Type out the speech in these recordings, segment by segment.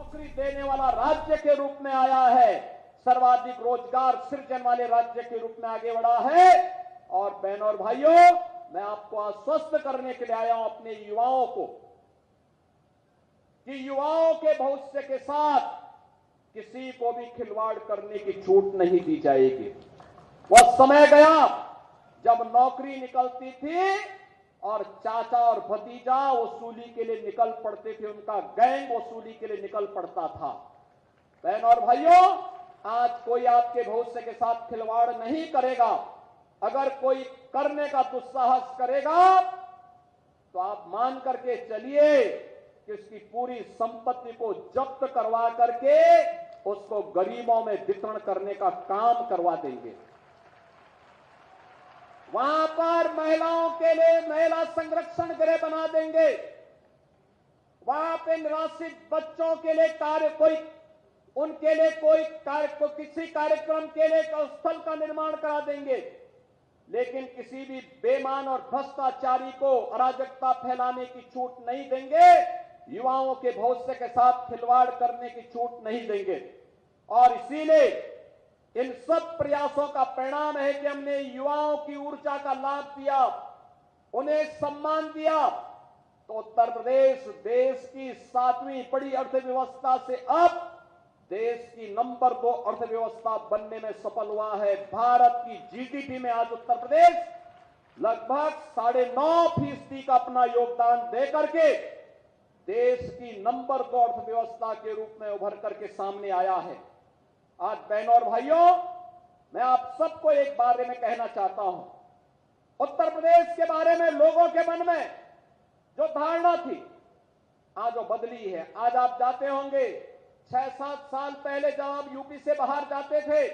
नौकरी देने वाला राज्य के रूप में आया है, सर्वाधिक रोजगार सृजन वाले राज्य के रूप में आगे बढ़ा है। और बहनों और भाइयों, मैं आपको आश्वस्त करने के लिए आया हूं अपने युवाओं को कि युवाओं के भविष्य के साथ किसी को भी खिलवाड़ करने की छूट नहीं दी जाएगी। वह समय गया जब नौकरी निकलती थी और चाचा और भतीजा वसूली के लिए निकल पड़ते थे, उनका गैंग वसूली के लिए निकल पड़ता था। बहनों और भाइयों, आज कोई आपके भविष्य के साथ खिलवाड़ नहीं करेगा। अगर कोई करने का दुस्साहस करेगा तो आप मान करके चलिए कि उसकी पूरी संपत्ति को जब्त करवा करके उसको गरीबों में वितरण करने का काम करवा देंगे। वहां पर महिलाओं के लिए महिला संरक्षण गृह बना देंगे। वहां पे निराश्रित बच्चों के लिए उनके लिए किसी कार्यक्रम के लिए स्थल का निर्माण करा देंगे। लेकिन किसी भी बेईमान और भ्रष्टाचारी को अराजकता फैलाने की छूट नहीं देंगे। युवाओं के भविष्य के साथ खिलवाड़ करने की छूट नहीं देंगे। और इसीलिए इन सब प्रयासों का परिणाम है कि हमने युवाओं की ऊर्जा का लाभ दिया, उन्हें सम्मान दिया, तो उत्तर प्रदेश देश की 7वीं बड़ी अर्थव्यवस्था से अब देश की नंबर 2 अर्थव्यवस्था बनने में सफल हुआ है। भारत की जीडीपी में आज उत्तर प्रदेश लगभग 9.5% का अपना योगदान दे करके देश की नंबर 2 अर्थव्यवस्था के रूप में उभर करके सामने आया है। आज बहनों और भाइयों, मैं आप सबको एक बारे में कहना चाहता हूं। उत्तर प्रदेश के बारे में लोगों के मन में जो धारणा थी, आज वो बदली है। आज आप जाते होंगे, 6-7 साल पहले जब आप यूपी से बाहर जाते थे,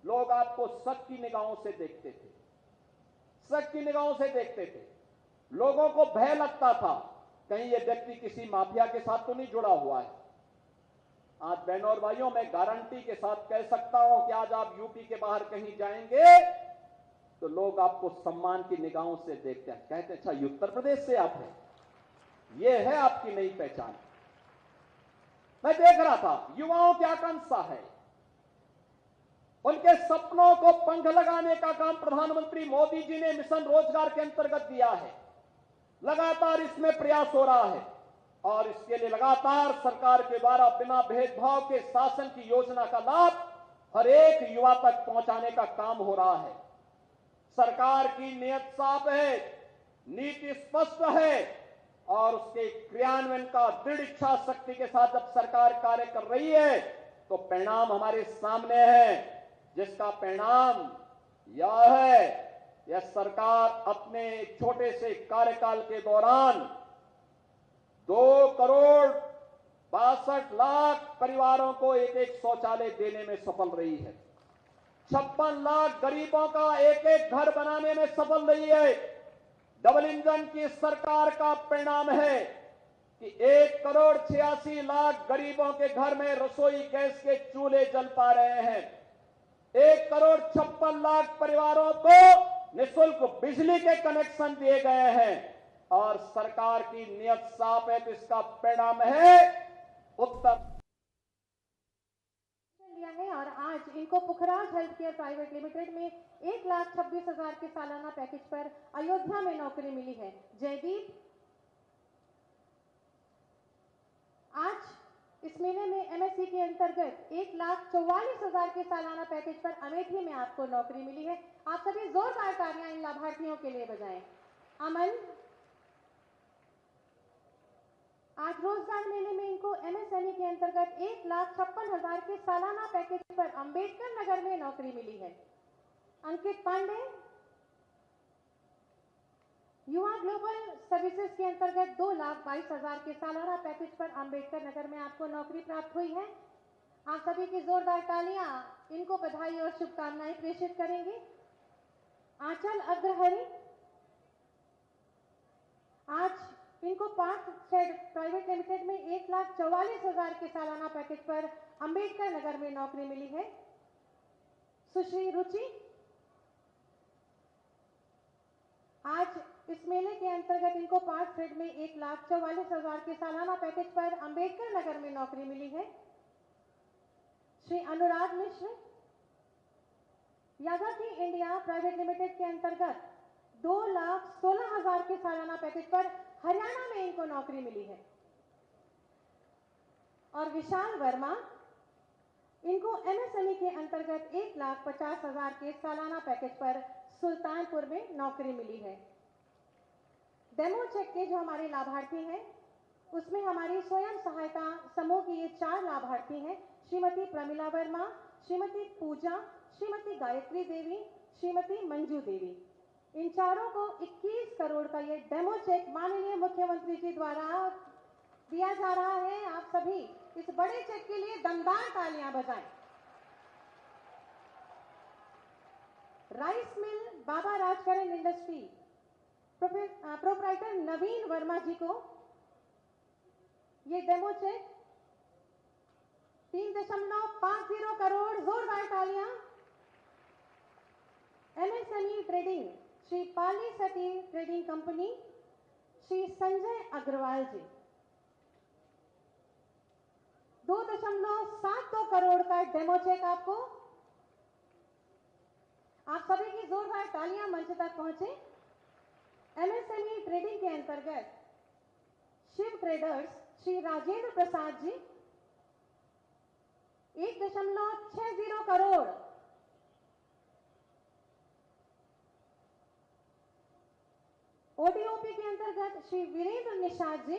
लोग आपको शक की निगाहों से देखते थे, शक की निगाहों से देखते थे। लोगों को भय लगता था, कहीं ये व्यक्ति किसी माफिया के साथ तो नहीं जुड़ा हुआ है। आज बहनों और भाइयों, मैं गारंटी के साथ कह सकता हूं कि आज आप यूपी के बाहर कहीं जाएंगे तो लोग आपको सम्मान की निगाहों से देखते हैं, कहते हैं अच्छा ये उत्तर प्रदेश से आप हैं, ये है आपकी नई पहचान। मैं देख रहा था युवाओं की आकांक्षा है, उनके सपनों को पंख लगाने का काम प्रधानमंत्री मोदी जी ने मिशन रोजगार के अंतर्गत दिया है। लगातार इसमें प्रयास हो रहा है और इसके लिए लगातार सरकार के द्वारा बिना भेदभाव के शासन की योजना का लाभ हर एक युवा तक पहुंचाने का काम हो रहा है। सरकार की नीयत साफ है, नीति स्पष्ट है और उसके क्रियान्वयन का दृढ़ इच्छा शक्ति के साथ जब सरकार कार्य कर रही है तो परिणाम हमारे सामने है, जिसका परिणाम यह है, यह सरकार अपने छोटे से कार्यकाल के दौरान 2,62,00,000 परिवारों को एक शौचालय देने में सफल रही है। 56 लाख गरीबों का एक घर बनाने में सफल रही है। डबल इंजन की सरकार का परिणाम है कि 1,86,00,000 गरीबों के घर में रसोई गैस के चूल्हे जल पा रहे हैं। 1,56,00,000 परिवारों को निःशुल्क बिजली के कनेक्शन दिए गए हैं और सरकार की नीयत साफ है, तो इसका परिणाम है उत्तर लिया है। और आज इनको पुखराज हेल्थ केयर प्राइवेट लिमिटेड में 1,26,000 के सालाना पैकेज पर अयोध्या में नौकरी मिली है। जयदीप, आज इस महीने में एमएससी के अंतर्गत 1,44,000 के सालाना पैकेज पर अमेठी में आपको नौकरी मिली है। आप सभी जोरदार तालियां इन लाभार्थियों के लिए बजाएं। अमन, आज रोजगार मेले में इनको एमएसएमई के अंतर्गत 1,56,000 के सालाना पैकेज पर अंबेडकर नगर में नौकरी मिली है। अंकित पांडे, युवा ग्लोबल सर्विसेज के अंतर्गत 2,22,000 के सालाना पैकेज पर अंबेडकर नगर में आपको नौकरी प्राप्त हुई है। आप सभी की जोरदार तालियां इनको बधाई और शुभकामनाएं प्रेषित करेंगे। आंचल अग्रहरी, आज इनको पार्थ शेड प्राइवेट लिमिटेड में 1,44,000 के सालाना पैकेज पर अंबेडकर नगर में नौकरी मिली है। सुश्री रुचि, आज इस मेले के अंतर्गत इनको पार्ट थ्रेड में 1,44,000 के सालाना पैकेज पर अंबेडकर नगर में नौकरी मिली है। श्री अनुराग मिश्र यादाकी इंडिया प्राइवेट लिमिटेड के अंतर्गत 2,16,000 के सालाना पैकेज पर हरियाणा में इनको नौकरी मिली है। और विशाल वर्मा, इनको एमएसएमई के अंतर्गत 1,50,000 के सालाना पैकेज पर सुल्तानपुर में नौकरी मिली है। डेमो चेक के जो हमारे लाभार्थी हैं उसमें हमारी स्वयं सहायता समूह की ये 4 लाभार्थी हैं, श्रीमती प्रमिला वर्मा, श्रीमती पूजा, श्रीमती गायत्री देवी, श्रीमती मंजू देवी। इन चारों को 21 करोड़ का ये डेमो चेक माननीय मुख्यमंत्री जी द्वारा दिया जा रहा है। आप सभी इस बड़े चेक के लिए दमदार तालियां बजाएं। राइस मिल बाबा राजकरण इंडस्ट्री प्रोप्राइटर नवीन वर्मा जी को ये डेमो चेक 3.50 करोड़, जोरदार तालियां। एमएसएमई ट्रेडिंग श्री पाली सती ट्रेडिंग कंपनी, श्री संजय अग्रवाल जी 2.72 करोड़ का डेमो चेक आपको। आप सभी की जोरदार तालियां मंच तक पहुंचे। एमएसएमई ट्रेडिंग के अंतर्गत शिव ट्रेडर्स श्री राजेंद्र प्रसाद जी 1.60 करोड़। ओडीओपी के अंतर्गत श्री वीरेंद्र निषाद जी